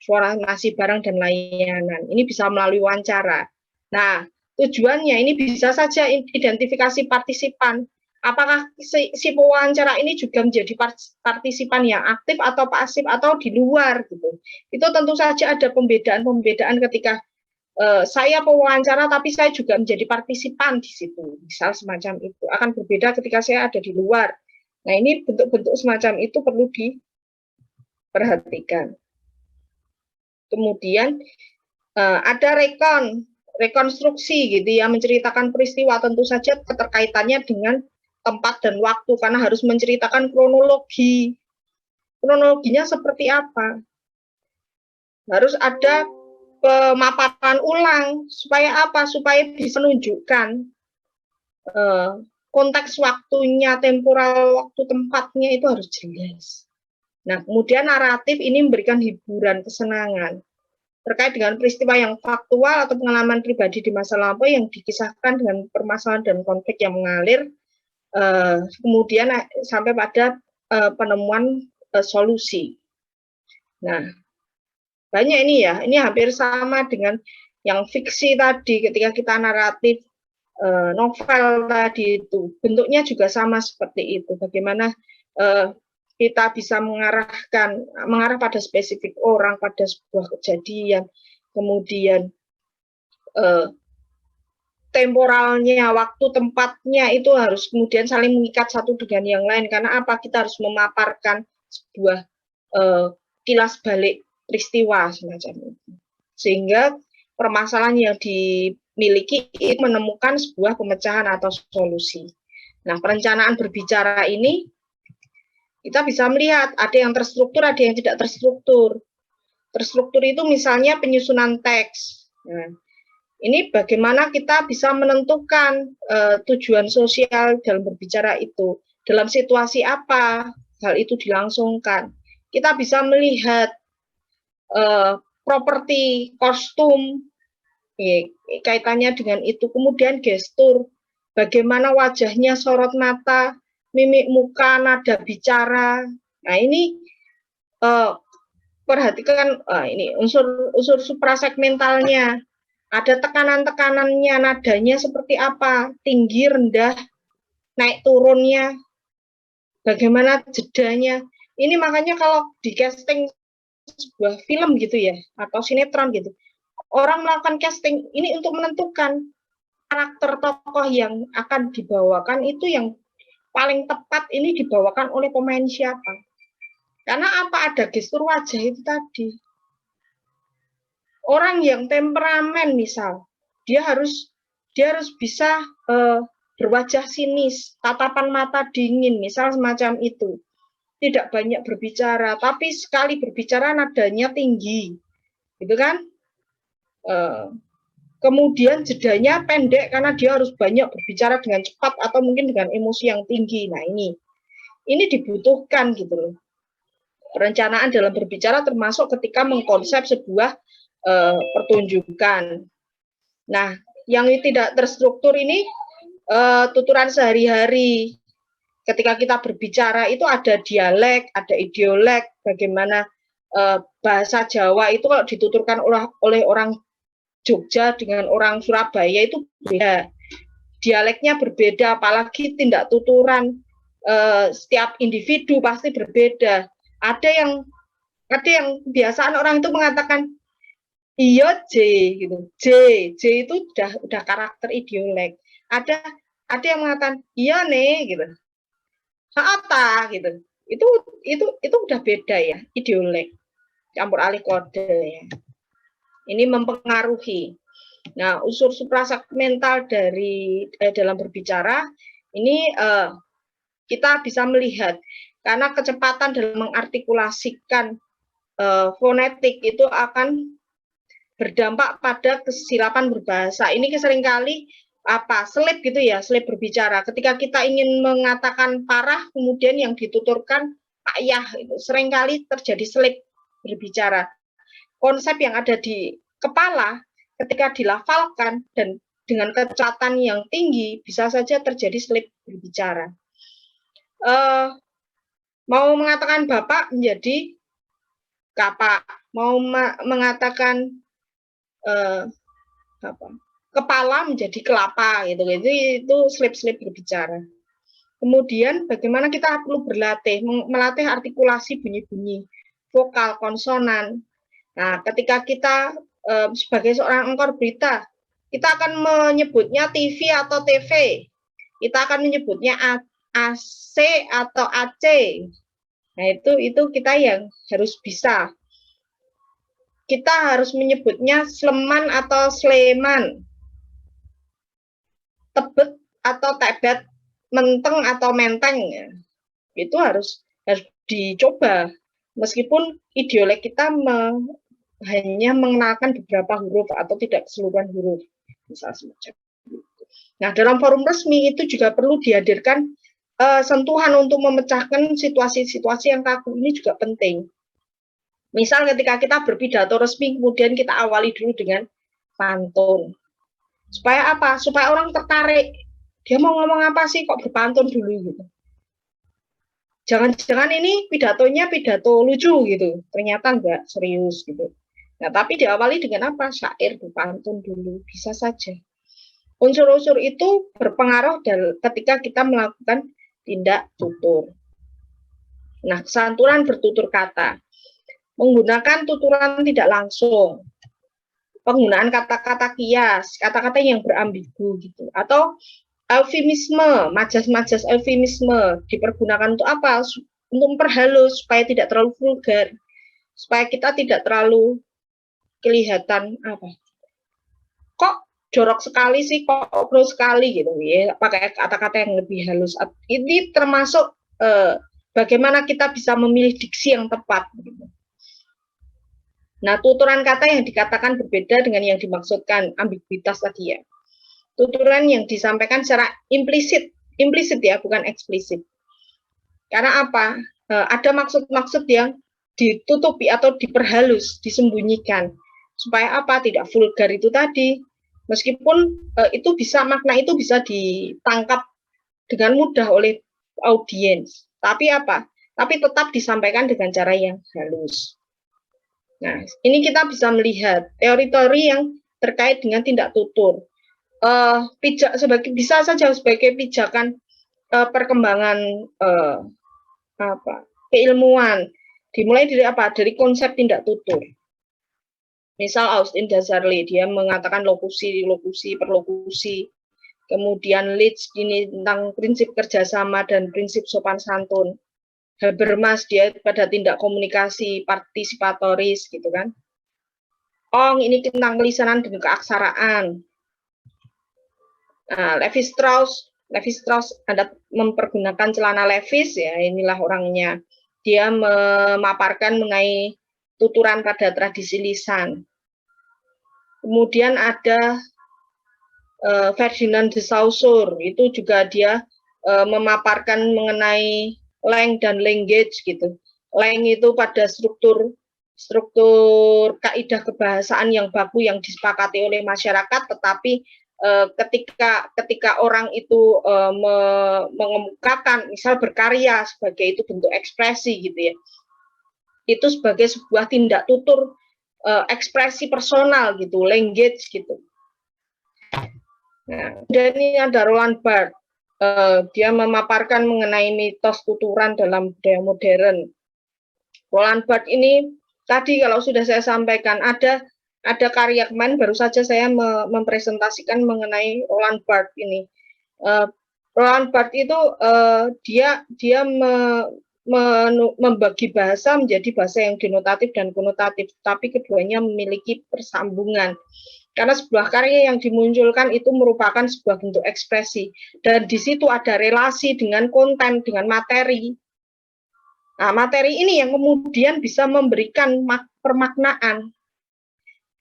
Formasi barang dan layanan. Ini bisa melalui wawancara. Nah, tujuannya ini bisa saja identifikasi partisipan. Apakah si pewawancara ini juga menjadi partisipan yang aktif atau pasif atau di luar gitu. Itu tentu saja ada pembedaan ketika saya pewawancara tapi saya juga menjadi partisipan di situ, misal semacam itu. Akan berbeda ketika saya ada di luar. Nah, ini bentuk-bentuk semacam itu perlu diperhatikan. Kemudian ada rekonstruksi gitu ya, menceritakan peristiwa, tentu saja keterkaitannya dengan tempat dan waktu karena harus menceritakan kronologi. Kronologinya seperti apa? Harus ada pemaparan ulang supaya apa? Supaya bisa menunjukkan konteks waktunya, temporal waktu tempatnya itu harus jelas. Nah, kemudian naratif ini memberikan hiburan, kesenangan terkait dengan peristiwa yang faktual atau pengalaman pribadi di masa lampau yang dikisahkan dengan permasalahan dan konflik yang mengalir, kemudian sampai pada penemuan solusi. Nah, banyak ini ya, ini hampir sama dengan yang fiksi tadi ketika kita naratif novel tadi itu, bentuknya juga sama seperti itu. Bagaimana kita bisa mengarah pada spesifik orang, pada sebuah kejadian, kemudian temporalnya, waktu, tempatnya itu harus kemudian saling mengikat satu dengan yang lain. Karena apa? Kita harus memaparkan sebuah kilas balik peristiwa semacam itu. Sehingga permasalahan yang dimiliki menemukan sebuah pemecahan atau solusi. Nah, perencanaan berbicara ini kita bisa melihat ada yang terstruktur, ada yang tidak terstruktur. Terstruktur itu misalnya penyusunan teks. Nah, ini bagaimana kita bisa menentukan tujuan sosial dalam berbicara itu. Dalam situasi apa hal itu dilangsungkan. Kita bisa melihat properti, kostum, kaitannya dengan itu. Kemudian gestur, bagaimana wajahnya, sorot mata, mimik muka, nada bicara. Nah, ini perhatikan ini unsur suprasegmentalnya. Ada tekanan-tekanannya, nadanya seperti apa, tinggi, rendah, naik turunnya, bagaimana jedanya. Ini makanya kalau di casting sebuah film gitu ya, atau sinetron gitu, orang melakukan casting ini untuk menentukan karakter tokoh yang akan dibawakan itu yang paling tepat ini dibawakan oleh pemain siapa. Karena apa, ada gestur wajah itu tadi. Orang yang temperamen misal, dia harus bisa berwajah sinis, tatapan mata dingin, misal semacam itu. Tidak banyak berbicara, tapi sekali berbicara nadanya tinggi, gitu kan? Kemudian jedanya pendek karena dia harus banyak berbicara dengan cepat atau mungkin dengan emosi yang tinggi. Nah ini dibutuhkan gitu loh. Perencanaan dalam berbicara termasuk ketika mengkonsep sebuah pertunjukan. Nah, yang tidak terstruktur ini tuturan sehari-hari. Ketika kita berbicara itu ada dialek, ada idiolek, bagaimana bahasa Jawa itu kalau dituturkan oleh orang Jogja dengan orang Surabaya itu beda. Dialeknya berbeda, apalagi tindak tuturan setiap individu pasti berbeda. Ada yang kebiasaan orang itu mengatakan iya J gitu. J itu udah karakter idiolek. Ada yang mengatakan iya nih gitu. Haata gitu. Itu udah beda ya, idiolek. Campur alih kode ya. Ini mempengaruhi. Nah, unsur suprasegmental dari dalam berbicara ini kita bisa melihat karena kecepatan dalam mengartikulasikan fonetik itu akan berdampak pada kesilapan berbahasa. Ini seringkali selip gitu ya, selip berbicara. Ketika kita ingin mengatakan parah, kemudian yang dituturkan payah, itu seringkali terjadi selip berbicara. Konsep yang ada di kepala ketika dilafalkan dan dengan kecepatan yang tinggi bisa saja terjadi selip berbicara. Mau mengatakan bapak menjadi kapak, mau mengatakan kepala menjadi kelapa gitu. Itu slip-slip berbicara. Kemudian bagaimana kita perlu melatih artikulasi bunyi-bunyi vokal, konsonan. Nah, ketika kita sebagai seorang anchor berita, kita akan menyebutnya TV atau TV. Kita akan menyebutnya AC atau AC. Nah, itu kita yang harus bisa. Kita harus menyebutnya Sleman atau Sleman, Tebet atau Tebet, Menteng atau Menteng. Itu harus dicoba. Meskipun idiolek kita hanya mengenalkan beberapa huruf atau tidak keseluruhan huruf, misal semacam itu. Nah, dalam forum resmi itu juga perlu dihadirkan sentuhan untuk memecahkan situasi-situasi yang kaku. Ini juga penting. Misal ketika kita berpidato resmi, kemudian kita awali dulu dengan pantun. Supaya apa? Supaya orang tertarik. Dia mau ngomong apa sih kok berpantun dulu gitu. Jangan-jangan ini pidatonya pidato lucu gitu. Ternyata enggak serius gitu. Nah, tapi diawali dengan apa? Syair, berpantun dulu. Bisa saja. Unsur-unsur itu berpengaruh ketika kita melakukan tindak tutur. Nah, santunan bertutur kata. Menggunakan tuturan tidak langsung, penggunaan kata-kata kias, kata-kata yang berambigu gitu, atau eufemisme, majas-majas eufemisme dipergunakan untuk apa? Untuk memperhalus supaya tidak terlalu vulgar, supaya kita tidak terlalu kelihatan kok jorok sekali sih, kok pro sekali gitu ya, pakai kata-kata yang lebih halus. Ini termasuk bagaimana kita bisa memilih diksi yang tepat gitu. Nah, tuturan kata yang dikatakan berbeda dengan yang dimaksudkan, ambiguitas tadi ya. Tuturan yang disampaikan secara implisit ya, bukan eksplisit. Karena apa? Ada maksud-maksud yang ditutupi atau diperhalus, disembunyikan. Supaya apa? Tidak vulgar itu tadi. Meskipun makna itu bisa ditangkap dengan mudah oleh audiens. Tapi apa? Tapi tetap disampaikan dengan cara yang halus. Nah, ini kita bisa melihat teori-teori yang terkait dengan tindak tutur. Pijak bisa saja sebagai pijakan perkembangan keilmuan. Dimulai dari apa? Dari konsep tindak tutur. Misal Austin Dasarly, dia mengatakan lokusi, perlokusi. Kemudian Leach ini tentang prinsip kerjasama dan prinsip sopan santun. Habermas dia pada tindak komunikasi partisipatoris gitu kan. Ong ini tentang kelisanan dan keaksaraan. Nah, Levi Strauss Anda mempergunakan celana Levi's ya, inilah orangnya. Dia memaparkan mengenai tuturan pada tradisi lisan. Kemudian ada Ferdinand de Saussure, itu juga dia memaparkan mengenai length dan language gitu. Length itu pada struktur kaidah kebahasaan yang baku yang disepakati oleh masyarakat, tetapi ketika orang itu mengemukakan, misal berkarya sebagai itu bentuk ekspresi gitu ya, itu sebagai sebuah tindak tutur ekspresi personal gitu, language gitu. Nah, dan ini ada Roland Barthes, dia memaparkan mengenai mitos tuturan dalam budaya modern. Roland Barthes ini tadi kalau sudah saya sampaikan ada karya kemarin baru saja saya mempresentasikan mengenai Roland Barthes ini. Roland Barthes itu dia membagi bahasa menjadi bahasa yang denotatif dan konotatif, tapi keduanya memiliki persambungan. Karena sebuah karya yang dimunculkan itu merupakan sebuah bentuk ekspresi, dan di situ ada relasi dengan konten, dengan materi. Nah, materi ini yang kemudian bisa memberikan permaknaan.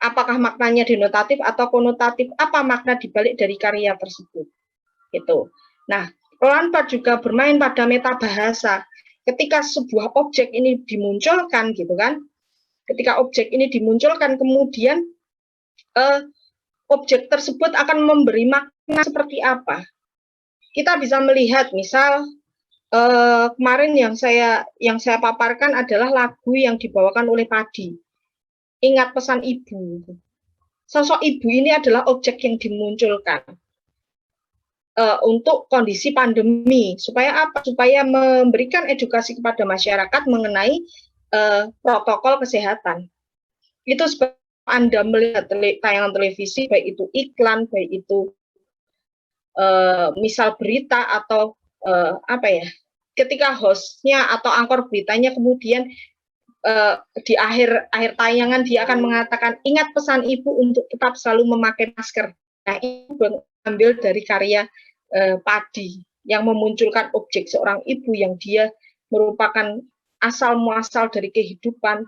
Apakah maknanya denotatif atau konotatif? Apa makna dibalik dari karya tersebut? Gitu. Nah, Roland Barthes juga bermain pada metabahasa. Ketika sebuah objek ini dimunculkan, gitu kan? Ketika objek ini dimunculkan, kemudian objek tersebut akan memberi makna seperti apa. Kita bisa melihat, misal kemarin yang saya paparkan adalah lagu yang dibawakan oleh Padi. Ingat pesan ibu. Sosok ibu ini adalah objek yang dimunculkan untuk kondisi pandemi. Supaya apa? Supaya memberikan edukasi kepada masyarakat mengenai protokol kesehatan. Itu sebab Anda melihat tayangan televisi, baik itu iklan, baik itu misal berita atau ketika hostnya atau anchor beritanya kemudian di akhir tayangan dia akan mengatakan, ingat pesan ibu untuk tetap selalu memakai masker. Nah, itu ambil dari karya Padi yang memunculkan objek seorang ibu yang dia merupakan asal muasal dari kehidupan,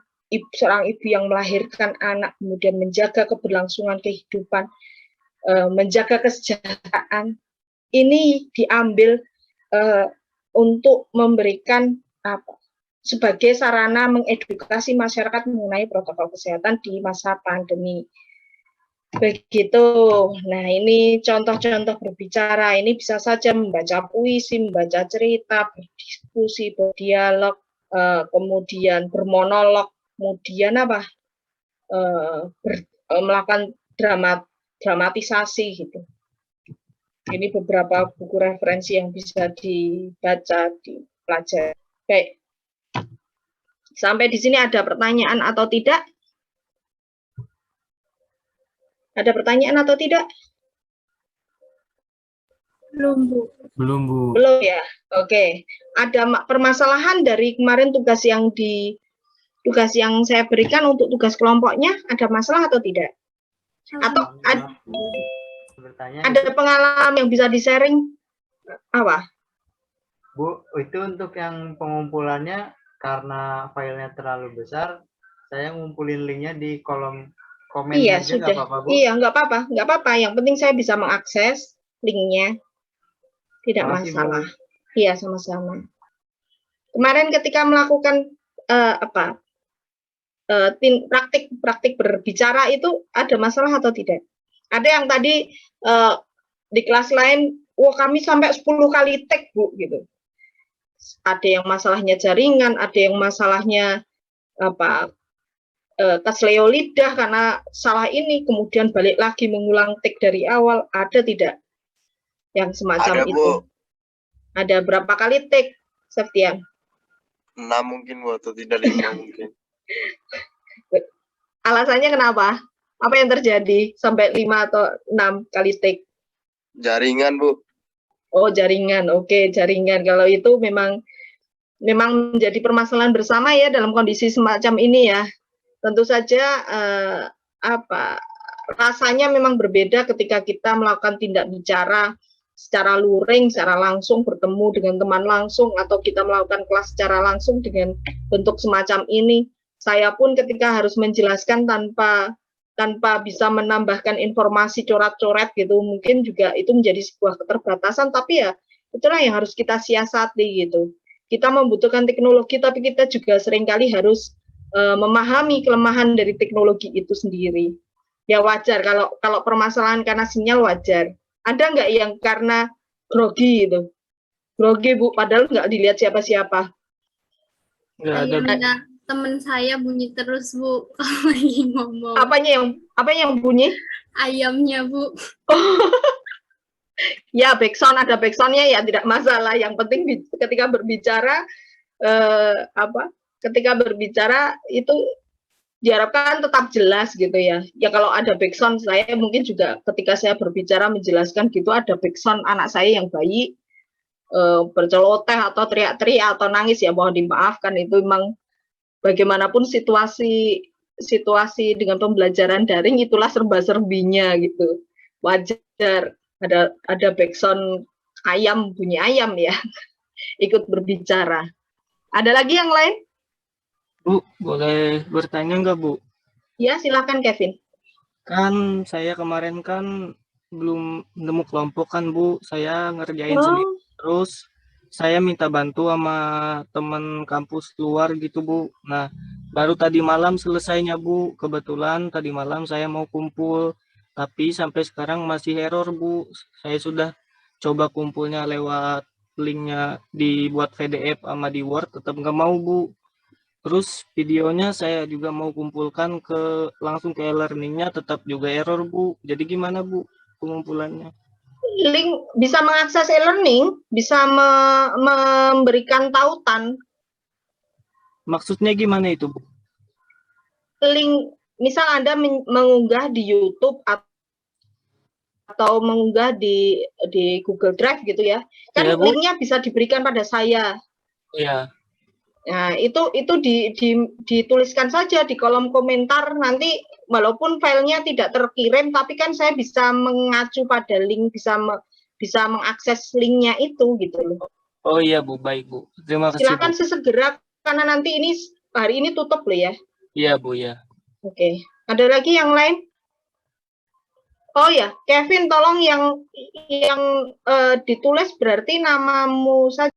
seorang ibu yang melahirkan anak, kemudian menjaga keberlangsungan kehidupan, menjaga kesejahteraan. Ini diambil untuk memberikan sebagai sarana mengedukasi masyarakat mengenai protokol kesehatan di masa pandemi. Begitu. Nah, ini contoh-contoh berbicara. Ini bisa saja membaca puisi, membaca cerita, berdiskusi, berdialog, kemudian bermonolog, kemudian melakukan dramatisasi gitu. Ini beberapa buku referensi yang bisa dibaca, dipelajari. Baik. Sampai di sini ada pertanyaan atau tidak? Ada pertanyaan atau tidak? Belum, Bu. Belum ya. Oke. Ada permasalahan dari kemarin tugas yang saya berikan untuk tugas kelompoknya, ada masalah atau tidak? Atau ada pengalaman yang bisa di-sharing? Apa? Bu, itu untuk yang pengumpulannya karena filenya terlalu besar, saya ngumpulin linknya di kolom komen iya, aja, sudah. Nggak apa-apa, Bu? Iya, nggak apa-apa. Yang penting saya bisa mengakses linknya. Tidak masalah. Iya, sama-sama. Kemarin ketika melakukan praktik berbicara itu ada masalah atau tidak? Ada yang tadi di kelas lain, wah kami sampai 10 kali tag, Bu, gitu. Ada yang masalahnya jaringan, ada yang masalahnya tes Leo lidah karena salah ini, kemudian balik lagi mengulang take dari awal, ada tidak yang semacam Ada, Bu. itu? Ada berapa kali take, Septian? 6 mungkin, Bu, atau tidak 5 mungkin. Alasannya kenapa? Apa yang terjadi sampai 5 atau 6 kali take? Jaringan, Bu. Oh, jaringan. Oke, jaringan. Kalau itu memang menjadi permasalahan bersama ya dalam kondisi semacam ini ya. Tentu saja rasanya memang berbeda ketika kita melakukan tindak bicara secara luring, secara langsung, bertemu dengan teman langsung, atau kita melakukan kelas secara langsung dengan bentuk semacam ini. Saya pun ketika harus menjelaskan tanpa bisa menambahkan informasi coret-coret gitu, mungkin juga itu menjadi sebuah keterbatasan, tapi ya itulah yang harus kita siasati gitu. Kita membutuhkan teknologi, tapi kita juga seringkali harus memahami kelemahan dari teknologi itu sendiri. Ya wajar, kalau permasalahan karena sinyal wajar. Ada nggak yang karena grogi gitu? Grogi, Bu, padahal nggak dilihat siapa-siapa. Ayamnya temen saya bunyi terus, Bu, kalau lagi ngomong. Apa yang bunyi? Ayamnya, Bu. Ya, backsound, ada backsoundnya ya tidak masalah. Yang penting ketika berbicara ketika berbicara itu diharapkan tetap jelas gitu ya. Ya kalau ada backsound, saya mungkin juga ketika saya berbicara menjelaskan gitu ada backsound anak saya yang bayi berceloteh atau teriak-teriak atau nangis, ya mohon dimaafkan, itu memang bagaimanapun situasi dengan pembelajaran daring itulah serba-serbinya gitu. Wajar ada backsound ayam, bunyi ayam ya ikut berbicara. Ada lagi yang lain? Bu, boleh bertanya nggak, Bu? Ya, silakan Kevin. Kan saya kemarin kan belum nemu kelompok kan, Bu. Saya ngerjain sendiri. Terus saya minta bantu sama teman kampus luar gitu, Bu. Nah, baru tadi malam selesainya, Bu. Kebetulan tadi malam saya mau kumpul, tapi sampai sekarang masih error, Bu. Saya sudah coba kumpulnya lewat linknya dibuat PDF sama di Word, tetap nggak mau, Bu. Terus videonya saya juga mau kumpulkan langsung ke e-learningnya, tetap juga error, Bu. Jadi gimana, Bu, pengumpulannya? Link bisa mengakses e-learning, bisa memberikan tautan. Maksudnya gimana itu, Bu? Link, misal Anda mengunggah di YouTube atau mengunggah di Google Drive gitu ya, kan Ya, Bu? linknya bisa diberikan pada saya. Iya. Nah, itu dituliskan saja di kolom komentar, nanti walaupun filenya tidak terkirim, tapi kan saya bisa mengacu pada link, bisa mengakses linknya itu gitu loh. Oh iya, Bu, baik, Bu. Terima kasih, Silakan Bu. sesegera, karena nanti hari ini tutup loh ya. Iya, Bu, ya. Oke, ada lagi yang lain? Oh ya, Kevin, tolong yang ditulis berarti namamu saja.